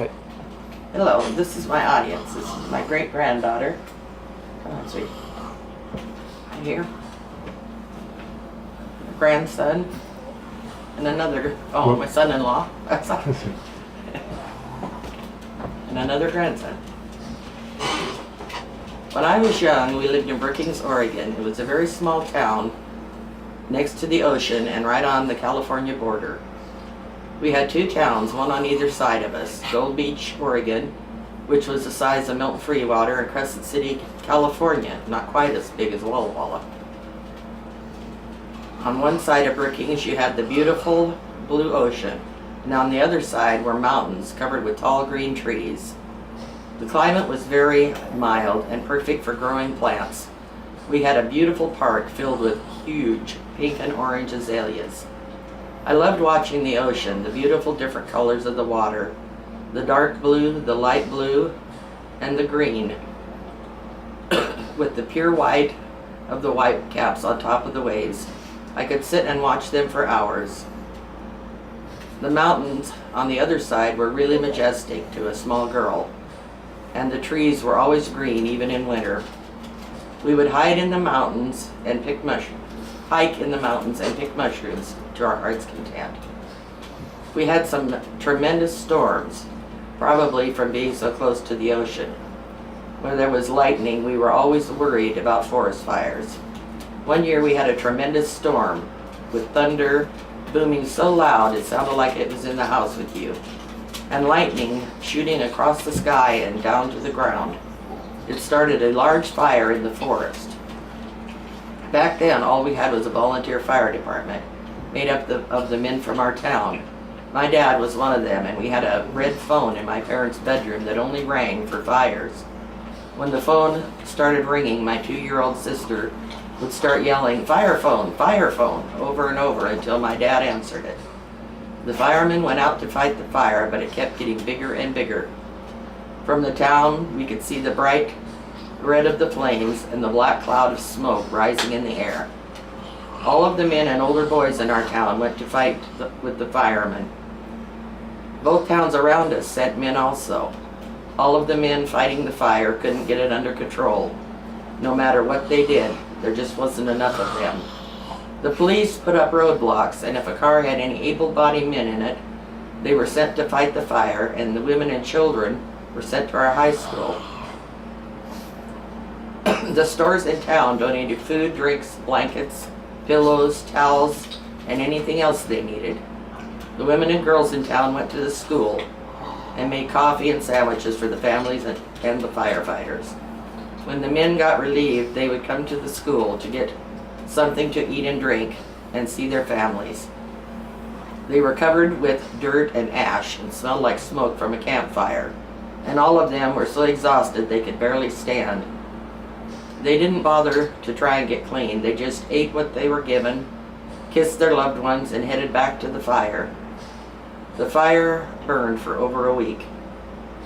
Okay. Hello, this is my audience. This is my great-granddaughter. Come on, sweetie. Right here. A grandson. And another, my son-in-law. And another grandson. When I was young, we lived in Brookings, Oregon. It was a very small town next to the ocean and right on the California border. We had two towns, one on either side of us. Gold Beach, Oregon, which was the size of Milton Freewater, and Crescent City, California, not quite as big as Walla Walla. On one side of Brookings, you had the beautiful blue ocean, and on the other side were mountains covered with tall green trees. The climate was very mild and perfect for growing plants. We had a beautiful park filled with huge pink and orange azaleas. I loved watching the ocean, the beautiful different colors of the water, the dark blue, the light blue, and the green, with the pure white of the white caps on top of the waves. I could sit and watch them for hours. The mountains on the other side were really majestic to a small girl, and the trees were always green even in winter. We would hide in the mountains and hike in the mountains and pick mushrooms to our heart's content. We had some tremendous storms, probably from being so close to the ocean. When there was lightning, we were always worried about forest fires. One year we had a tremendous storm with thunder booming so loud it sounded like it was in the house with you, and lightning shooting across the sky and down to the ground. It started a large fire in the forest. Back then, all we had was a volunteer fire department made up of the men from our town. My dad was one of them, and we had a red phone in my parents' bedroom that only rang for fires. When the phone started ringing, my 2-year-old sister would start yelling, fire phone," over and over until my dad answered it. The firemen went out to fight the fire, but it kept getting bigger and bigger. From the town, we could see the bright red of the flames and the black cloud of smoke rising in the air. All of the men and older boys in our town went to fight with the firemen. Both towns around us sent men also. All of the men fighting the fire couldn't get it under control. No matter what they did, there just wasn't enough of them. The police put up roadblocks, and if a car had any able-bodied men in it, they were sent to fight the fire, and the women and children were sent to our high school. The stores in town donated food, drinks, blankets, pillows, towels, and anything else they needed. The women and girls in town went to the school and made coffee and sandwiches for the families and the firefighters. When the men got relieved, they would come to the school to get something to eat and drink and see their families. They were covered with dirt and ash and smelled like smoke from a campfire, and all of them were so exhausted they could barely stand. They didn't bother to try and get clean. They just ate what they were given, kissed their loved ones, and headed back to the fire. The fire burned for over a week.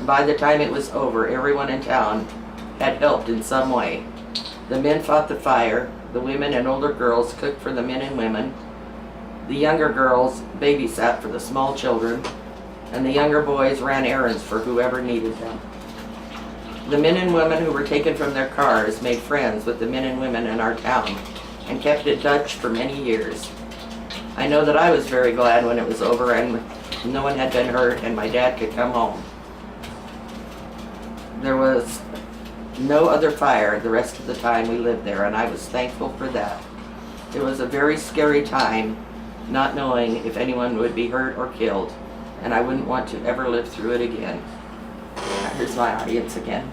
By the time it was over, everyone in town had helped in some way. The men fought the fire, the women and older girls cooked for the men and women, the younger girls babysat for the small children, and the younger boys ran errands for whoever needed them. The men and women who were taken from their cars made friends with the men and women in our town and kept in touch for many years. I know that I was very glad when it was over and no one had been hurt and my dad could come home. There was no other fire the rest of the time we lived there, and I was thankful for that. It was a very scary time, not knowing if anyone would be hurt or killed, and I wouldn't want to ever live through it again. Here's my audience again.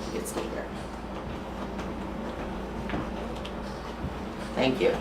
You can stay there. Thank you.